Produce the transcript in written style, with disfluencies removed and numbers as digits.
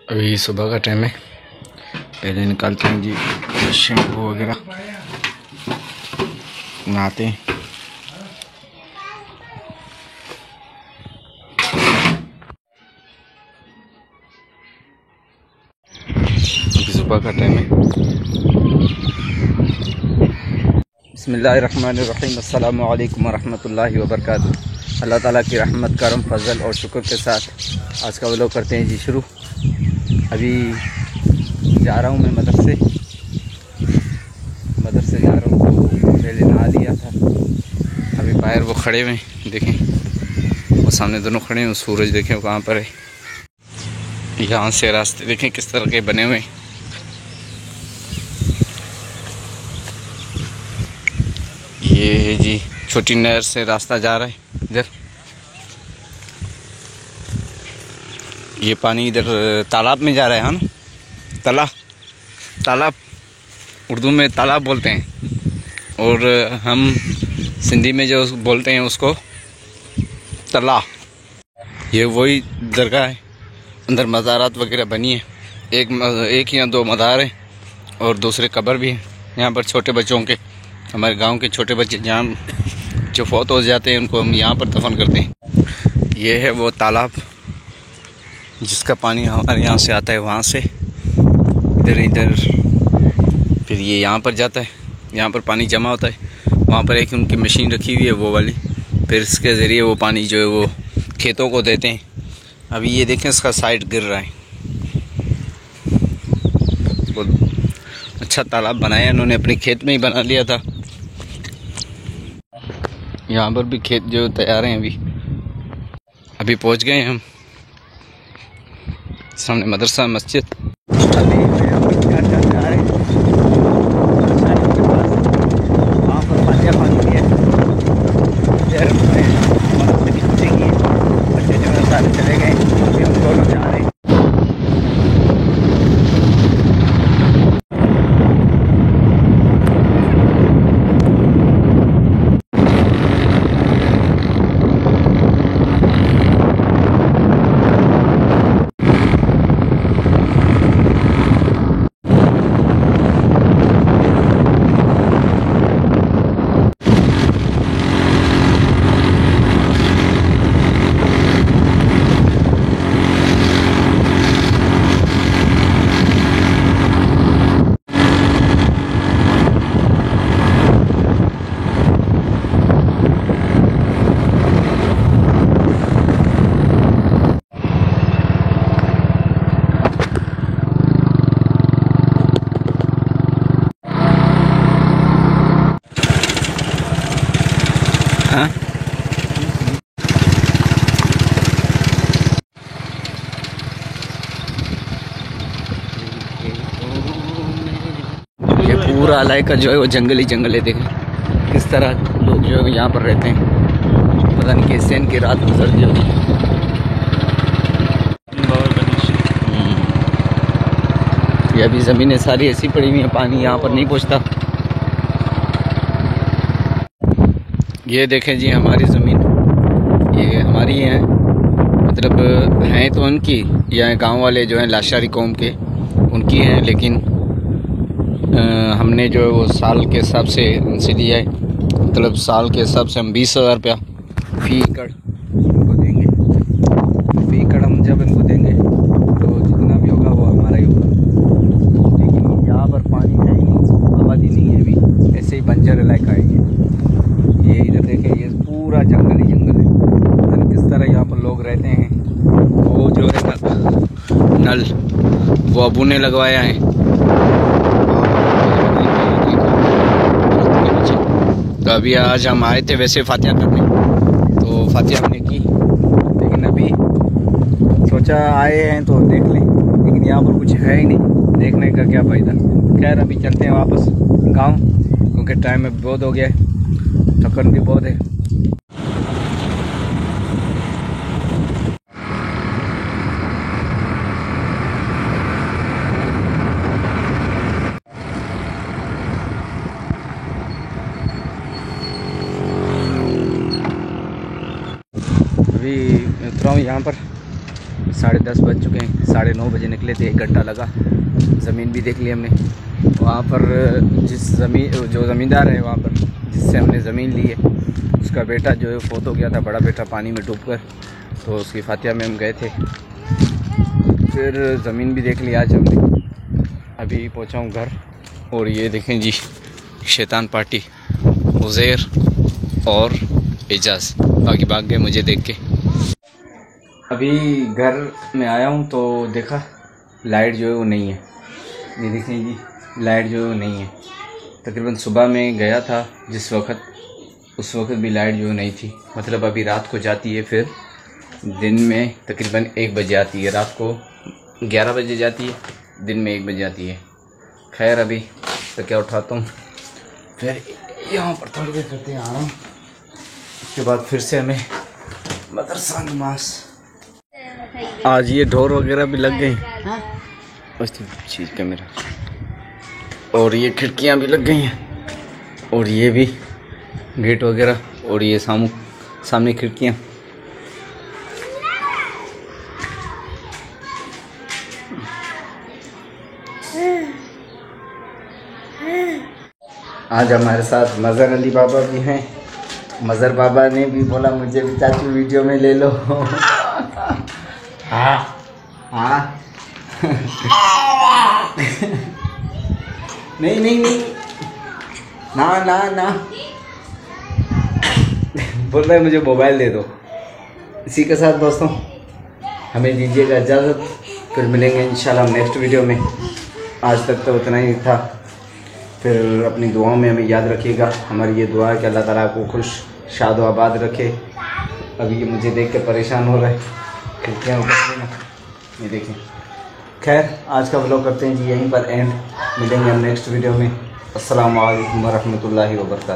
अभी सुबह का टाइम है। पहले निकालते हैं जी शैम्पू वगैरह, नहाते हैं। अभी सुबह का टाइम है। बिस्मिल्लाहिर्रहमानिर्रहीम, अस्सलामु अलैकुम वरहमतुल्लाहि वबरकातुहू। अल्लाह ताला की रहमत, करम, फजल और शुक्र के साथ आज का व्लॉग करते हैं जी शुरू। अभी जा रहा हूँ मैं मदरसे जा रहा हूँ। तो पहले नहा लिया था। अभी बाहर वो खड़े हुए हैं, देखें वो सामने दोनों खड़े हैं। सूरज देखें वो कहाँ पर है। यहाँ से रास्ते देखें किस तरह के बने हुए हैं। ये है जी छोटी नहर से रास्ता जा रहा है इधर। ये पानी इधर तालाब में जा रहा है, हाँ ना, तालाब उर्दू में तालाब बोलते हैं और हम सिंधी में जो बोलते हैं उसको तला। ये वही दरगाह है, अंदर मज़ारात वगैरह बनी है। एक या दो मज़ार हैं और दूसरे कब्र भी हैं। यहाँ पर छोटे बच्चों के, हमारे गांव के छोटे बच्चे जहाँ जो फौत हो जाते हैं उनको हम यहाँ पर दफन करते हैं। ये है वो तालाब जिसका पानी हमारे यहाँ से आता है, वहाँ से इधर फिर ये यहाँ पर जाता है। यहाँ पर पानी जमा होता है। वहाँ पर एक उनकी मशीन रखी हुई है वो वाली, फिर इसके ज़रिए वो पानी जो है वो खेतों को देते हैं। अभी ये देखें इसका साइड गिर रहा है। बहुत अच्छा तालाब बनाया इन्होंने, अपने खेत में ही बना लिया था। यहाँ पर भी खेत जो तैयार हैं। अभी पहुँच गए हम सामने मदरसा मस्जिद। अभी घर जा रहे हैं, वहाँ पर फातिहा पानी भी है। बच्चे जो है सारे चले गए, अभी हम दोनों जा रहे हैं। ये पूरा इलाका जो है वो जंगल ही जंगल है। देखें किस तरह लोग जो है यहाँ पर रहते हैं। पता नहीं कैसे इनकी रात गुजरती होगी। ये अभी ज़मीनें सारी ऐसी पड़ी हुई हैं, पानी यहाँ पर नहीं पहुँचता। ये देखें जी हमारी ज़मीन, ये हमारी है, मतलब हैं तो उनकी, या गांव वाले जो हैं लाशारी कौम के उनकी हैं, लेकिन हमने जो है वो साल के हिसाब से उनसे लिया है। मतलब साल के हिसाब से हम 20,000 रुपया फ़ी एकड़ उनको देंगे। फ़ी एकड़ हम जब इनको देंगे तो जितना भी होगा वो हमारा ही होगा। लेकिन यहाँ पर पानी है ही नहीं, आबादी नहीं है, अभी ऐसे ही बंजर इलाका है। ये इधर देखें, ये पूरा जंगल ही जंगल है। किस तरह यहाँ पर लोग रहते हैं। वो जो है नल वो अबू ने लगवाया है। तो अभी आज हम आए थे वैसे फातिहा करने, तो फातिहा हमने की, लेकिन अभी सोचा आए हैं तो देख लें, लेकिन यहाँ पर कुछ है ही नहीं, देखने का क्या फ़ायदा। खैर अभी चलते हैं वापस गांव, क्योंकि टाइम में बहुत हो गया है, थकन भी बहुत है। अभी उतरा हूँ यहाँ पर 10:30 बज चुके हैं। 9:30 बजे निकले थे, 1 घंटा लगा। ज़मीन भी देख ली हमने। वहाँ पर जो ज़मींदार है वहाँ पर जिससे हमने ज़मीन ली है, उसका बेटा जो है फोत हो गया था, बड़ा बेटा पानी में डूबकर, तो उसकी फातिहा में हम गए थे। फिर ज़मीन भी देख ली आज हमने। अभी पहुँचा हूँ घर। और ये देखें जी, शैतान पार्टी, उज़ैर और एजाज़ बाकी भाग गए मुझे देख के। अभी घर में आया हूँ तो देखा लाइट जो है वो नहीं है। ये देखें जी, लाइट जो है वो नहीं है। तकरीबन सुबह में गया था जिस वक्त, उस वक्त भी लाइट जो नहीं थी। मतलब अभी रात को जाती है, फिर दिन में तकरीबन 1 बजे आती है। रात को 11 बजे जाती है, दिन में 1 बजे आती है। खैर अभी तो क्या उठाता हूँ, फिर यहाँ पर थोड़ी देर करते हैं आराम। उसके बाद फिर से हमें मदरसा नमाज। आज ये ढोर वगैरह भी लग गई, बस चीज़ कैमरा, और ये खिड़कियाँ भी लग गई हैं, और ये भी गेट वगैरह, और ये सामने खिड़कियाँ। आज हमारे साथ मज़हर अली बाबा भी हैं। मज़हर बाबा ने भी बोला मुझे भी चाचू वीडियो में ले लो। हाँ हाँ नहीं नहीं नहीं, ना ना ना, बोल रहे मुझे मोबाइल दे दो। इसी के साथ दोस्तों हमें दीजिएगा इजाज़त, फिर मिलेंगे इंशाल्लाह नेक्स्ट वीडियो में। आज तक तो उतना ही था। फिर अपनी दुआओं में हमें याद रखिएगा। हमारी ये दुआ है कि अल्लाह ताला को खुश शाद आबाद रखे। अभी ये मुझे देख के परेशान हो रहा है, खिड़कियाँ ऊपर ना, ये देखें। खैर आज का व्लॉग करते हैं जी यहीं पर एंड। मिलेंगे हम नेक्स्ट वीडियो में। अस्सलामु अलैकुम वरहमतुल्लाहि वबरकातुहू।